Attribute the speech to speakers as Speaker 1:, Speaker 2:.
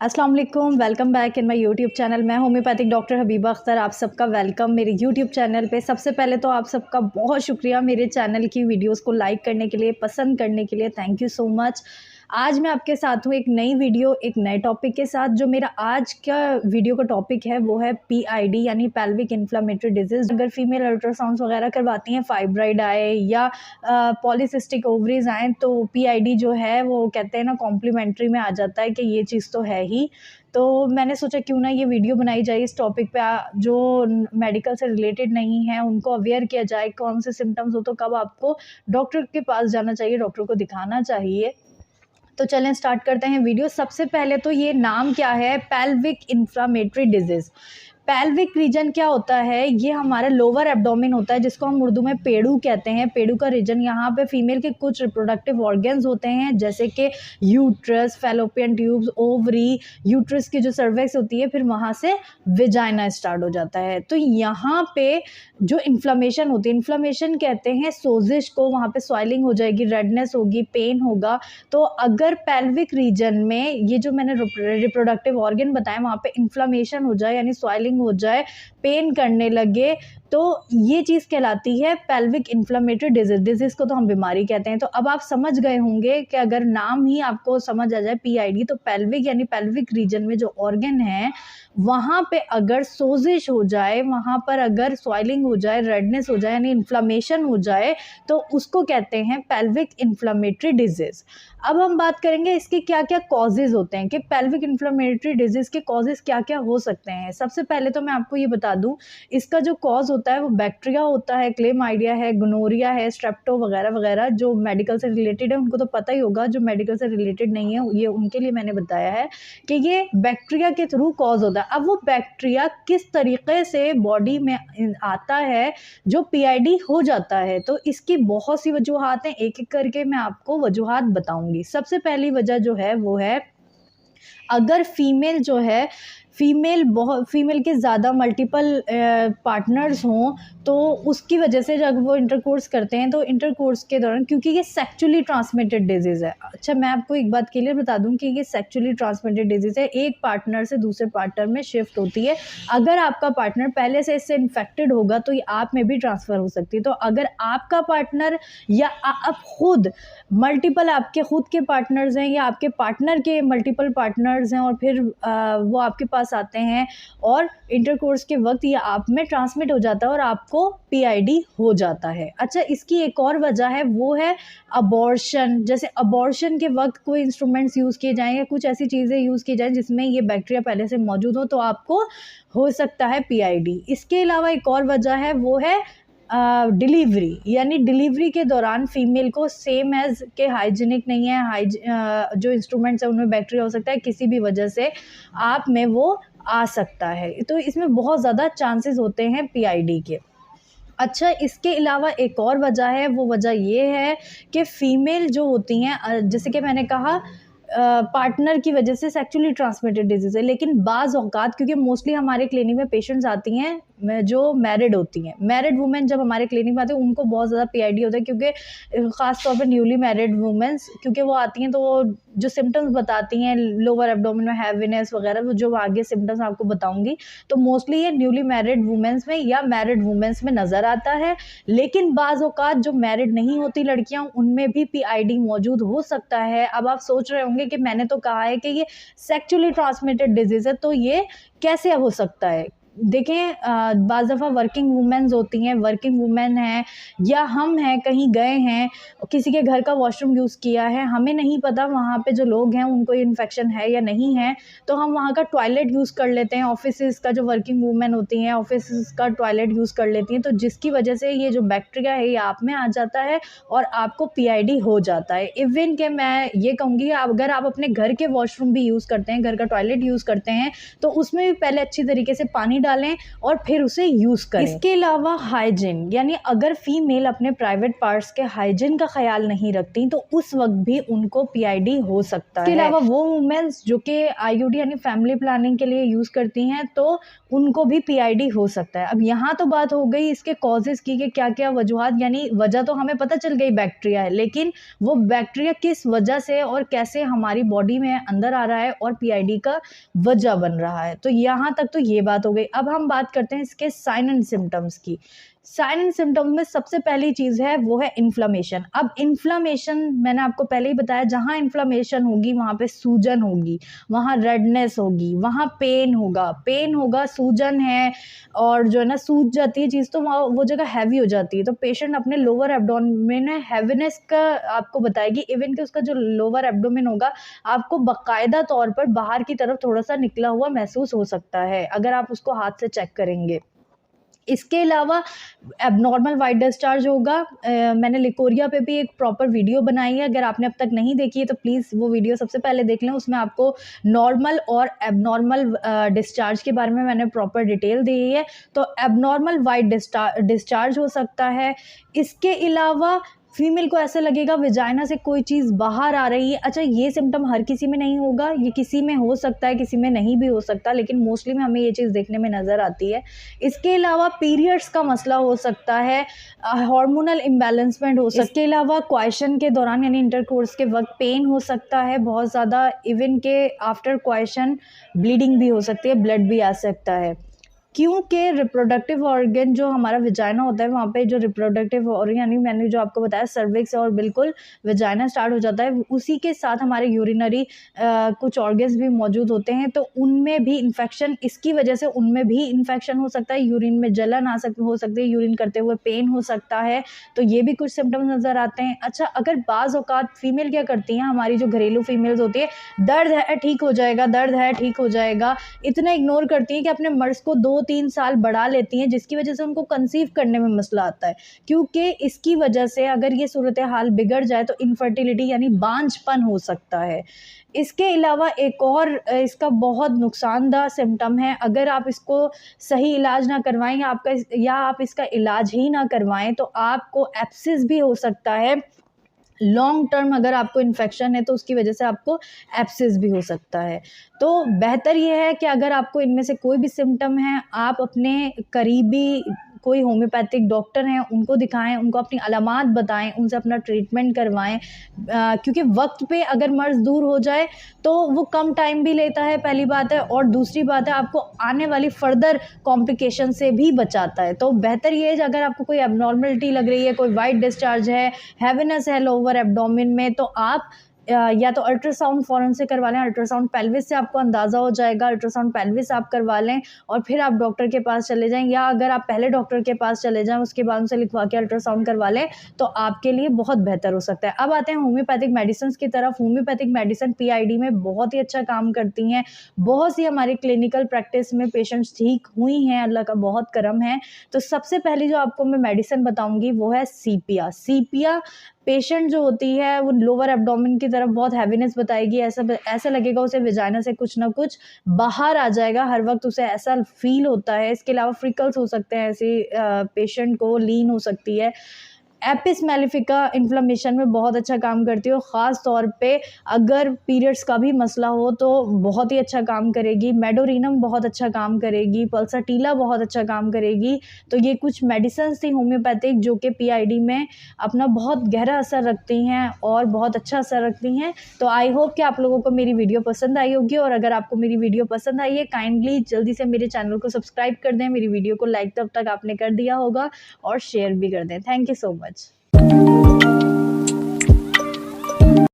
Speaker 1: अस्सलाम वालेकुम, welcome back in my YouTube channel. मैं होम्योपैथिक डॉक्टर हबीबा अख्तर। आप सबका वेलकम मेरे यूट्यूब चैनल पे। सबसे पहले तो आप सबका बहुत शुक्रिया मेरे चैनल की वीडियोस को लाइक करने के लिए, पसंद करने के लिए। Thank you so much. आज मैं आपके साथ हूँ एक नई वीडियो, एक नए टॉपिक के साथ। जो मेरा आज का वीडियो का टॉपिक है वो है पीआईडी यानी पेल्विक इन्फ्लेमेटरी डिजीज़। अगर फीमेल अल्ट्रासाउंड्स वगैरह करवाती हैं, फाइब्राइड आए या पॉलीसिस्टिक ओवरीज आएँ, तो पीआईडी जो है वो कहते हैं ना कॉम्प्लीमेंट्री में आ जाता है कि ये चीज़ तो है ही। तो मैंने सोचा क्यों ना ये वीडियो बनाई जाए इस टॉपिक पे, जो मेडिकल से रिलेटेड नहीं है उनको अवेयर किया जाए। कौन से सिम्टम्स हो तो कब आपको डॉक्टर के पास जाना चाहिए, डॉक्टर को दिखाना चाहिए। तो चलें स्टार्ट करते हैं वीडियो। सबसे पहले तो ये नाम क्या है, pelvic inflammatory disease. Pelvic region क्या होता है, ये हमारा लोअर एब्डोमेन होता है जिसको हम उर्दू में पेड़ू कहते हैं। पेड़ू का रीजन, यहाँ पे फीमेल के कुछ रिप्रोडक्टिव ऑर्गन्स होते हैं जैसे कि uterus, fallopian tubes, ovary, uterus की जो सर्विक्स होती है, फिर वहाँ से विजाइना स्टार्ट हो जाता है। तो यहाँ पे जो इन्फ्लेमेशन होती है, इन्फ्लेमेशन कहते हैं सोजिश को, वहाँ पे स्वेलिंग हो जाएगी, रेडनेस होगी, पेन होगा। तो अगर पेल्विक रीजन में ये जो मैंने रिप्रोडक्टिव ऑर्गन बताए वहाँ पे इन्फ्लेमेशन हो जाए यानी स्वेलिंग हो जाए, पेन करने लगे, तो ये चीज़ कहलाती है पेल्विक इन्फ्लेमेटरी डिजीज़। डिजीज़ को तो हम बीमारी कहते हैं। तो अब आप समझ गए होंगे कि अगर नाम ही आपको समझ आ जाए पीआईडी, तो पेल्विक यानी पेल्विक रीजन में जो ऑर्गन है वहाँ पे अगर सोजिश हो जाए, वहाँ पर अगर स्वेलिंग हो जाए, रेडनेस हो जाए यानी इन्फ्लेमेशन हो जाए, तो उसको कहते हैं पेल्विक इन्फ्लेमेटरी डिजीज़। अब हम बात करेंगे इसके क्या क्या कॉजेज़ होते हैं कि पेल्विक इन्फ्लेमेटरी डिजीज़ के कॉजेज़ क्या क्या हो सकते हैं। सबसे पहले तो मैं आपको ये बता दूं, इसका जो कॉज होता है वो बैक्टीरिया होता है, क्लेमाइडिया है, गोनोरिया है, स्ट्रेप्टो वगैरह वगैरह। जो मेडिकल से रिलेटेड है उनको तो पता ही होगा, जो मेडिकल से रिलेटेड नहीं है ये उनके लिए मैंने बताया है कि ये बैक्टीरिया के थ्रू कॉज होता है। अब वो बैक्टीरिया किस तरीके से बॉडी में आता है जो पीआईडी हो जाता है, तो इसकी बहुत सी वजूहात हैं। एक एक करके मैं आपको वजूहात बताऊंगी। सबसे पहली वजह जो है वो है, अगर फीमेल जो है, फीमेल के ज़्यादा मल्टीपल पार्टनर्स हों, तो उसकी वजह से जब वो इंटरकोर्स करते हैं तो इंटरकोर्स के दौरान, क्योंकि ये सेक्चुअली ट्रांसमिटेड डिजीज़ है। अच्छा, मैं आपको एक बात क्लियर बता दूं कि ये सेक्चुअली ट्रांसमिटेड डिजीज़ है, एक पार्टनर से दूसरे पार्टनर में शिफ्ट होती है। अगर आपका पार्टनर पहले से इससे इन्फेक्टेड होगा तो ये आप में भी ट्रांसफ़र हो सकती है। तो अगर आपका पार्टनर या आप खुद, मल्टीपल आपके खुद के पार्टनर्स हैं या आपके पार्टनर के मल्टीपल पार्टनर्स हैं और फिर वो आपके पास आते हैं और इंटरकोर्स के वक्त ये आप में ट्रांसमिट हो जाता है और आपको पीआईडी हो जाता है। अच्छा, इसकी एक और वजह है, वो है अबॉर्शन। जैसे अबॉर्शन के वक्त कोई इंस्ट्रूमेंट्स यूज़ किए जाएँ या कुछ ऐसी चीज़ें यूज़ की जाएँ जिसमें ये बैक्टीरिया पहले से मौजूद हो, तो आपको हो सकता है पीआईडी। इसके अलावा एक और वजह है, वो है डिलीवरी। यानी डिलीवरी के दौरान फीमेल को सेम एज़ के हाइजीनिक नहीं है, जो इंस्ट्रूमेंट्स हैं उनमें बैक्टीरिया हो सकता है, किसी भी वजह से आप में वो आ सकता है। तो इसमें बहुत ज़्यादा चांसेस होते हैं पीआईडी के। अच्छा, इसके अलावा एक और वजह है, वो वजह ये है कि फ़ीमेल जो होती हैं, जैसे कि मैंने कहा पार्टनर की वजह से सेक्चुअली ट्रांसमिटेड डिजीज़ है, लेकिन बाज़ औक़ात, क्योंकि मोस्टली हमारे क्लिनिक में पेशेंट्स आती हैं जो मैरिड होती हैं। मैरिड वुमेन जब हमारे क्लिनिक में आती हैं उनको बहुत ज़्यादा पीआईडी होता है, क्योंकि ख़ास तौर पे न्यूली मैरिड वुमेन्स, क्योंकि वो आती हैं तो वो जो सिम्पटम्स बताती हैं लोअर एब्डोमेन में हैवीनेस वगैरह, वो जो आगे सिम्पटम्स आपको बताऊँगी, तो मोस्टली ये न्यूली मैरिड वुमेन्स में या मैरिड वुमेन्स में नज़र आता है। लेकिन बाज़ औक़ात जो मैरिड नहीं होती लड़कियाँ, उनमें भी पीआईडी मौजूद हो सकता है। अब आप सोच रहे होंगे कि मैंने तो कहा है कि ये सेक्चुअली ट्रांसमिटेड डिजीज़ है, तो ये कैसे हो सकता है? देखें, बाज़ दफ़ा वर्किंग वुमेन्स होती हैं, वर्किंग वुमेन हैं या हम हैं, कहीं गए हैं, किसी के घर का वॉशरूम यूज़ किया है, हमें नहीं पता वहाँ पे जो लोग हैं उनको इन्फेक्शन है या नहीं है, तो हम वहाँ का टॉयलेट यूज़ कर लेते हैं। ऑफिसेज़ का, जो वर्किंग वुमेन होती हैं, ऑफिसेज़ का टॉयलेट यूज़ कर लेती हैं, तो जिसकी वजह से ये जो बैक्टीरिया है ये आप में आ जाता है और आपको पीआईडी हो जाता है। इवन कि मैं ये कहूँगी, अगर आप अपने घर के वॉशरूम भी यूज़ करते हैं, घर का टॉयलेट यूज़ करते हैं, तो उसमें भी पहले अच्छी तरीके से पानी डालें और फिर उसे यूज़ करें। इसके अलावा हाइजीन, यानी अगर फीमेल अपने प्राइवेट पार्ट्स के हाइजीन का ख्याल नहीं रखती तो उस वक्त भी उनको PID हो सकता है। इसके अलावा वो वुमेन्स जो कि IUD यानी फैमिली प्लानिंग के लिए यूज़ करती हैं तो उनको भी PID हो सकता है। अब यहाँ तो बात हो गई इसके कॉजेज़ की कि क्या क्या वजूहात, यानी वजह तो हमें पता चल गई बैक्टीरिया है, लेकिन वो बैक्टीरिया किस वजह से और कैसे हमारी बॉडी में अंदर आ रहा है और PID का वजह बन रहा है। तो यहाँ तक तो ये बात हो गई। अब हम बात करते हैं इसके साइन एंड सिम्टम्स की। साइन एंड सिम्टम्स में सबसे पहली चीज़ है वो है इन्फ्लामेशन। अब इन्फ्लामेशन मैंने आपको पहले ही बताया, जहाँ इन्फ्लामेशन होगी वहाँ पे सूजन होगी, वहाँ रेडनेस होगी, वहाँ पेन होगा, सूजन है और जो है ना सूज जाती है चीज़ तो वहाँ वो जगह हैवी हो जाती है। तो पेशेंट अपने लोअर एब्डोमेन में हैवीनेस का आपको बताएगी, इवन कि उसका जो लोअर एब्डोमेन होगा आपको बाकायदा तौर पर बाहर की तरफ थोड़ा सा निकला हुआ महसूस हो सकता है अगर आप उसको हाथ से चेक करेंगे। इसके अलावा एबनॉर्मल वाइट डिस्चार्ज होगा। मैंने लिकोरिया पे भी एक प्रॉपर वीडियो बनाई है, अगर आपने अब तक नहीं देखी है तो प्लीज़ वो वीडियो सबसे पहले देख लें। उसमें आपको नॉर्मल और एबनॉर्मल डिस्चार्ज के बारे में मैंने प्रॉपर डिटेल दी है। तो एबनॉर्मल वाइट डिस्चार्ज हो सकता है। इसके अलावा फीमेल को ऐसा लगेगा विजाइना से कोई चीज़ बाहर आ रही है। अच्छा, ये सिम्टम हर किसी में नहीं होगा, ये किसी में हो सकता है, किसी में नहीं भी हो सकता, लेकिन मोस्टली में हमें ये चीज़ देखने में नज़र आती है। इसके अलावा पीरियड्स का मसला हो सकता है, हार्मोनल इम्बैलेंसमेंट हो सकता है। इसके अलावा क्वेश्चन के दौरान यानी इंटरकोर्स के वक्त पेन हो सकता है बहुत ज़्यादा, इवन के आफ्टर क्वेश्चन ब्लीडिंग भी हो सकती है, ब्लड भी आ सकता है। क्योंकि रिप्रोडक्टिव ऑर्गन जो हमारा विजाइना होता है वहाँ पे जो रिप्रोडक्टिव ऑर्गन यानी मैंने जो आपको बताया सर्विक्स और बिल्कुल विजाइना स्टार्ट हो जाता है, उसी के साथ हमारे यूरिनरी कुछ ऑर्गन्स भी मौजूद होते हैं, तो उनमें भी इन्फेक्शन, इसकी वजह से उनमें भी इन्फेक्शन हो सकता है, यूरिन में जलन हो सकती है, यूरिन करते हुए पेन हो सकता है। तो ये भी कुछ सिम्टम्स नज़र आते हैं। अच्छा, अगर बाज़ औक़ात फीमेल क्या करती हैं, हमारी जो घरेलू फीमेल्स होती है, दर्द है ठीक हो जाएगा, दर्द है ठीक हो जाएगा, इतना इग्नोर करती हैं कि अपने मर्ज़ को 2-3 साल बढ़ा लेती हैं, जिसकी वजह से उनको कंसीव करने में मसला आता है। क्योंकि इसकी वजह से अगर ये सूरत हाल बिगड़ जाए तो इनफर्टिलिटी यानी बांझपन हो सकता है। इसके अलावा एक और इसका बहुत नुकसानदा सिम्टम है, अगर आप इसको सही इलाज ना करवाएं या आप इसका इलाज ही ना करवाएं तो आपको एब्सिस भी हो सकता है। लॉन्ग टर्म अगर आपको इन्फेक्शन है तो उसकी वजह से आपको एब्सिस भी हो सकता है। तो बेहतर ये है कि अगर आपको इनमें से कोई भी सिम्टम है, आप अपने करीबी कोई होम्योपैथिक डॉक्टर हैं उनको दिखाएं, उनको अपनी अलामात बताएं, उनसे अपना ट्रीटमेंट करवाएं, क्योंकि वक्त पे अगर मर्ज़ दूर हो जाए तो वो कम टाइम भी लेता है, पहली बात है, और दूसरी बात है आपको आने वाली फर्दर कॉम्प्लिकेशन से भी बचाता है। तो बेहतर ये है अगर आपको कोई एबनॉर्मलिटी लग रही है, कोई वाइट डिस्चार्ज है, हैवीनेस है लोअर एब्डोमेन में, तो आप या तो अल्ट्रासाउंड फ़ौरन से करवा लें। अल्ट्रासाउंड पेल्विस से आपको अंदाज़ा हो जाएगा, अल्ट्रासाउंड पेल्विस आप करवा लें और फिर आप डॉक्टर के पास चले जाएँ, या अगर आप पहले डॉक्टर के पास चले जाएँ उसके बाद उनसे लिखवा के अल्ट्रासाउंड करवा लें तो आपके लिए बहुत बेहतर हो सकता है। अब आते हैं होम्योपैथिक मेडिसिन की तरफ। होम्योपैथिक मेडिसिन PID में बहुत ही अच्छा काम करती हैं। बहुत सी हमारी क्लिनिकल प्रैक्टिस में पेशेंट्स ठीक हुई हैं, अल्लाह का बहुत करम है। तो सबसे पहली जो आपको मैं मेडिसिन बताऊँगी वो है सीपिया। सीपिया पेशेंट जो होती है वो लोअर एब्डोमेन की तरफ बहुत हैवीनेस बताएगी, ऐसा लगेगा उसे विजाइना से कुछ ना कुछ बाहर आ जाएगा, हर वक्त उसे ऐसा फील होता है। इसके अलावा फ्रिकल्स हो सकते हैं, ऐसे पेशेंट को लीन हो सकती है। एपिस मेलिफिका इन्फ्लेमेशन में बहुत अच्छा काम करती है, ख़ास तौर पे अगर पीरियड्स का भी मसला हो तो बहुत ही अच्छा काम करेगी। मेडोरिनम बहुत अच्छा काम करेगी, पल्साटीला बहुत अच्छा काम करेगी। तो ये कुछ मेडिसिन्स थी होम्योपैथिक जो कि PID में अपना बहुत गहरा असर रखती हैं और बहुत अच्छा असर रखती हैं। तो आई होप कि आप लोगों को मेरी वीडियो पसंद आई होगी, और अगर आपको मेरी वीडियो पसंद आई है काइंडली जल्दी से मेरे चैनल को सब्सक्राइब कर दें, मेरी वीडियो को लाइक तब तक आपने कर दिया होगा और शेयर भी कर दें। Thank you so much.